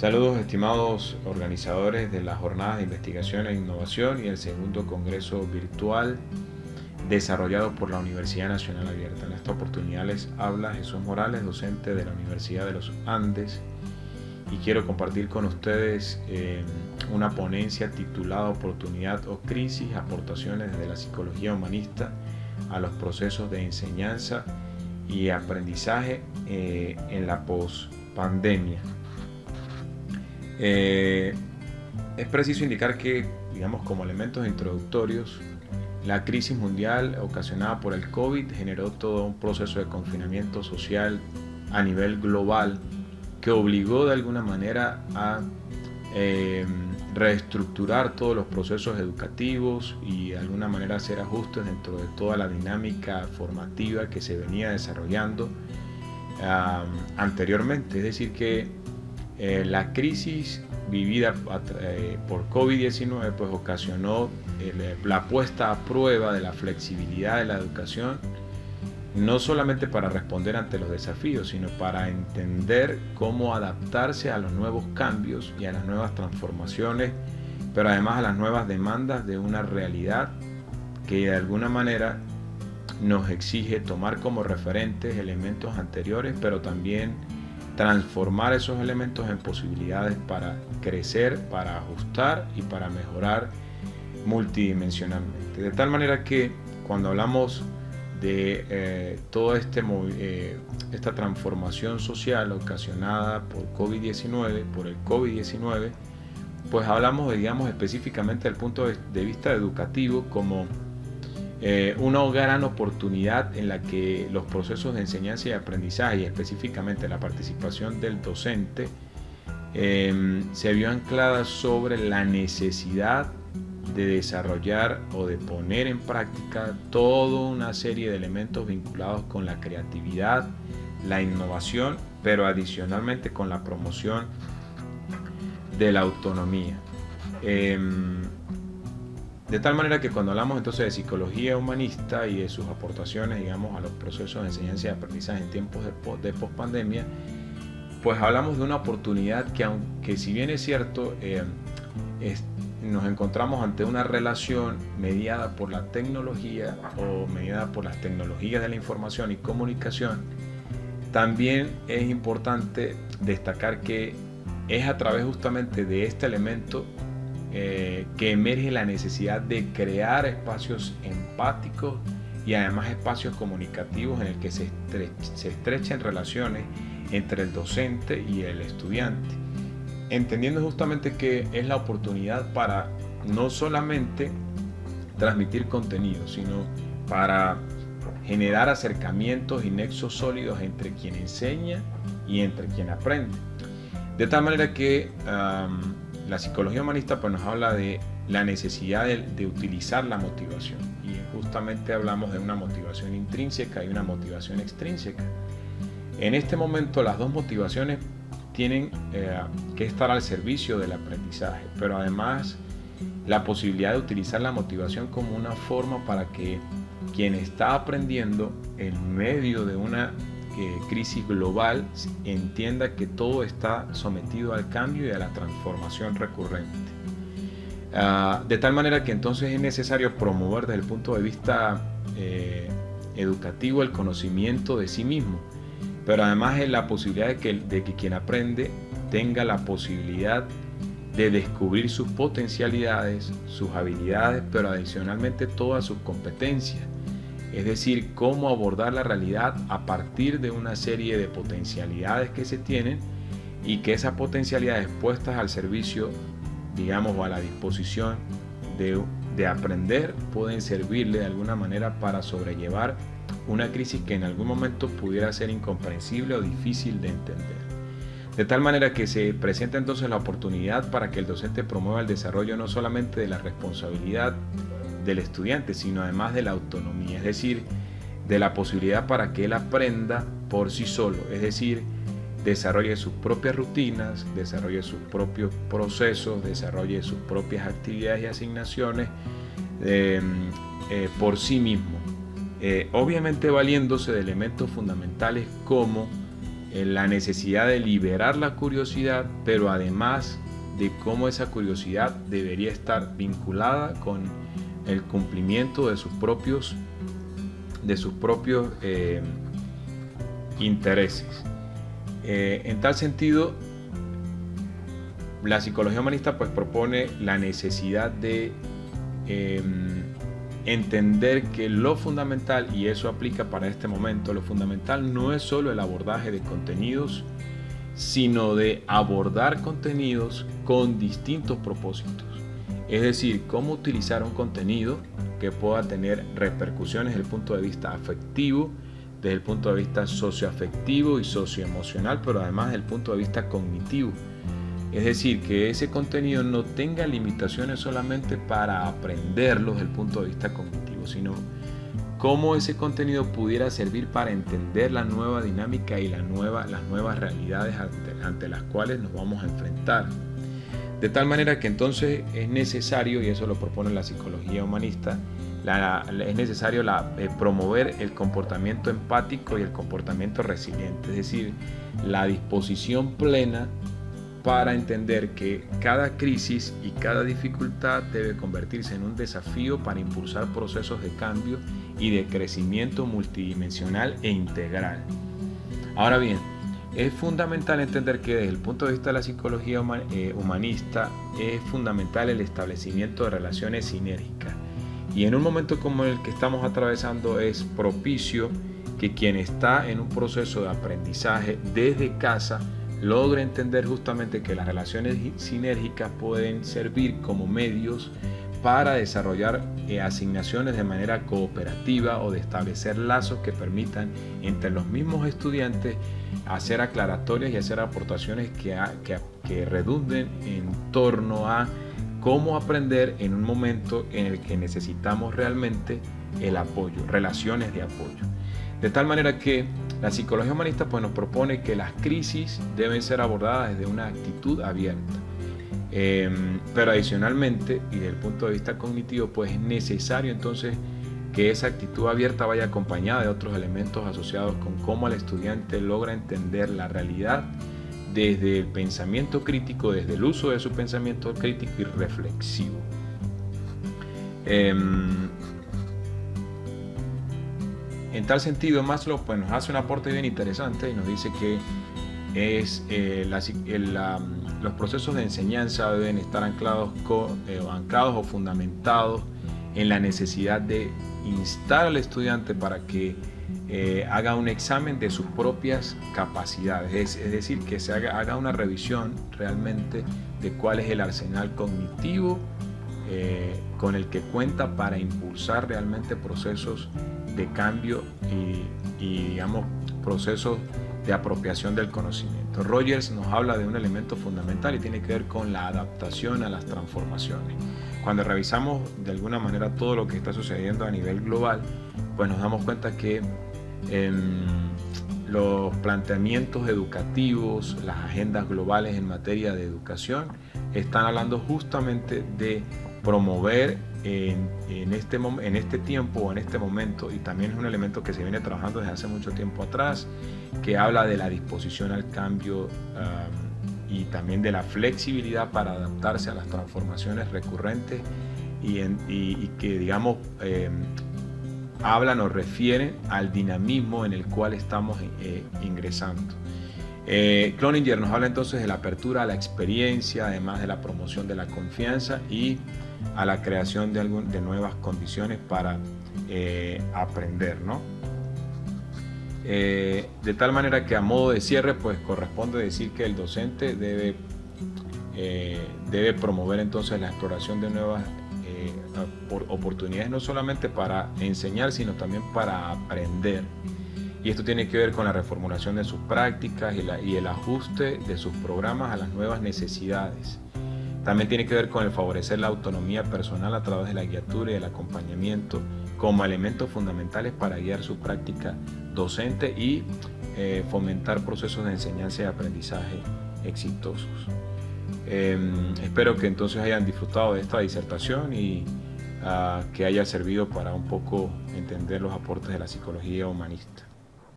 Saludos estimados organizadores de las jornadas de investigación e innovación y el segundo congreso virtual desarrollado por la Universidad Nacional Abierta. En esta oportunidad les habla Jesús Morales, docente de la Universidad de los Andes, y quiero compartir con ustedes una ponencia titulada Oportunidad o Crisis, aportaciones de la psicología humanista a los procesos de enseñanza y aprendizaje en la pospandemia. Es preciso indicar que, digamos, como elementos introductorios, la crisis mundial ocasionada por el COVID generó todo un proceso de confinamiento social a nivel global que obligó de alguna manera a reestructurar todos los procesos educativos y de alguna manera hacer ajustes dentro de toda la dinámica formativa que se venía desarrollando anteriormente. Es decir, que la crisis vivida por COVID-19 pues ocasionó la puesta a prueba de la flexibilidad de la educación, no solamente para responder ante los desafíos, sino para entender cómo adaptarse a los nuevos cambios y a las nuevas transformaciones, pero además a las nuevas demandas de una realidad que de alguna manera nos exige tomar como referentes elementos anteriores, pero también transformar esos elementos en posibilidades para crecer, para ajustar y para mejorar multidimensionalmente. De tal manera que cuando hablamos de toda esta transformación social ocasionada por el COVID-19, pues hablamos, digamos, específicamente del punto de vista educativo como una gran oportunidad en la que los procesos de enseñanza y aprendizaje, y específicamente la participación del docente, se vio anclada sobre la necesidad de desarrollar o de poner en práctica toda una serie de elementos vinculados con la creatividad, la innovación, pero adicionalmente con la promoción de la autonomía. De tal manera que cuando hablamos entonces de psicología humanista y de sus aportaciones, digamos, a los procesos de enseñanza y aprendizaje en tiempos de pospandemia, pues hablamos de una oportunidad que, aunque si bien es cierto, nos encontramos ante una relación mediada por la tecnología o mediada por las tecnologías de la información y comunicación, también es importante destacar que es a través justamente de este elemento que emerge la necesidad de crear espacios empáticos y además espacios comunicativos en el que se estrechen relaciones entre el docente y el estudiante, entendiendo justamente que es la oportunidad para no solamente transmitir contenido, sino para generar acercamientos y nexos sólidos entre quien enseña y entre quien aprende. De tal manera que la psicología humanista pues nos habla de la necesidad de utilizar la motivación, y justamente hablamos de una motivación intrínseca y una motivación extrínseca. En este momento las dos motivaciones tienen que estar al servicio del aprendizaje, pero además la posibilidad de utilizar la motivación como una forma para que quien está aprendiendo en medio de una crisis global entienda que todo está sometido al cambio y a la transformación recurrente. De tal manera que entonces es necesario promover desde el punto de vista educativo el conocimiento de sí mismo, pero además es la posibilidad de que quien aprende tenga la posibilidad de descubrir sus potencialidades, sus habilidades, pero adicionalmente todas sus competencias. Es decir, cómo abordar la realidad a partir de una serie de potencialidades que se tienen, y que esas potencialidades puestas al servicio, digamos, o a la disposición de aprender, pueden servirle de alguna manera para sobrellevar una crisis que en algún momento pudiera ser incomprensible o difícil de entender. De tal manera que se presenta entonces la oportunidad para que el docente promueva el desarrollo no solamente de la responsabilidad del estudiante, sino además de la autonomía, es decir, de la posibilidad para que él aprenda por sí solo, es decir, desarrolle sus propias rutinas, desarrolle sus propios procesos, desarrolle sus propias actividades y asignaciones por sí mismo, obviamente valiéndose de elementos fundamentales como la necesidad de liberar la curiosidad, pero además de cómo esa curiosidad debería estar vinculada con el cumplimiento de sus propios intereses. En tal sentido, la psicología humanista pues propone la necesidad de entender que lo fundamental, y eso aplica para este momento, lo fundamental no es solo el abordaje de contenidos, sino de abordar contenidos con distintos propósitos. Es decir, cómo utilizar un contenido que pueda tener repercusiones desde el punto de vista afectivo, desde el punto de vista socioafectivo y socioemocional, pero además desde el punto de vista cognitivo. Es decir, que ese contenido no tenga limitaciones solamente para aprenderlo desde el punto de vista cognitivo, sino cómo ese contenido pudiera servir para entender la nueva dinámica y las nuevas realidades ante las cuales nos vamos a enfrentar. De tal manera que entonces es necesario, y eso lo propone la psicología humanista, es necesario promover el comportamiento empático y el comportamiento resiliente, es decir, la disposición plena para entender que cada crisis y cada dificultad debe convertirse en un desafío para impulsar procesos de cambio y de crecimiento multidimensional e integral. Ahora bien, es fundamental entender que desde el punto de vista de la psicología humanista es fundamental el establecimiento de relaciones sinérgicas. Y en un momento como el que estamos atravesando es propicio que quien está en un proceso de aprendizaje desde casa logre entender justamente que las relaciones sinérgicas pueden servir como medios para desarrollar asignaciones de manera cooperativa o de establecer lazos que permitan entre los mismos estudiantes hacer aclaratorias y hacer aportaciones que redunden en torno a cómo aprender en un momento en el que necesitamos realmente el apoyo, relaciones de apoyo. De tal manera que la psicología humanista pues, nos propone que las crisis deben ser abordadas desde una actitud abierta. Pero adicionalmente, y desde el punto de vista cognitivo, pues es necesario entonces que esa actitud abierta vaya acompañada de otros elementos asociados con cómo el estudiante logra entender la realidad desde el pensamiento crítico, desde el uso de su pensamiento crítico y reflexivo. En tal sentido, Maslow pues, nos hace un aporte bien interesante y nos dice que los procesos de enseñanza deben estar anclados o fundamentados en la necesidad de instar al estudiante para que haga un examen de sus propias capacidades, es decir, que se haga una revisión realmente de cuál es el arsenal cognitivo con el que cuenta para impulsar realmente procesos de cambio y digamos procesos de apropiación del conocimiento. Rogers nos habla de un elemento fundamental y tiene que ver con la adaptación a las transformaciones. Cuando revisamos de alguna manera todo lo que está sucediendo a nivel global, pues nos damos cuenta que los planteamientos educativos, las agendas globales en materia de educación, están hablando justamente de promover en este tiempo o en este momento, y también es un elemento que se viene trabajando desde hace mucho tiempo atrás, que habla de la disposición al cambio y también de la flexibilidad para adaptarse a las transformaciones recurrentes y que digamos hablan o refieren al dinamismo en el cual estamos ingresando. Cloninger nos habla entonces de la apertura a la experiencia, además de la promoción de la confianza y a la creación de nuevas condiciones para aprender, ¿no? De tal manera que a modo de cierre pues corresponde decir que el docente debe promover entonces la exploración de nuevas oportunidades, no solamente para enseñar sino también para aprender, y esto tiene que ver con la reformulación de sus prácticas y el ajuste de sus programas a las nuevas necesidades. También tiene que ver con el favorecer la autonomía personal a través de la guiatura y el acompañamiento como elementos fundamentales para guiar su práctica docente y fomentar procesos de enseñanza y aprendizaje exitosos. Espero que entonces hayan disfrutado de esta disertación y que haya servido para un poco entender los aportes de la psicología humanista.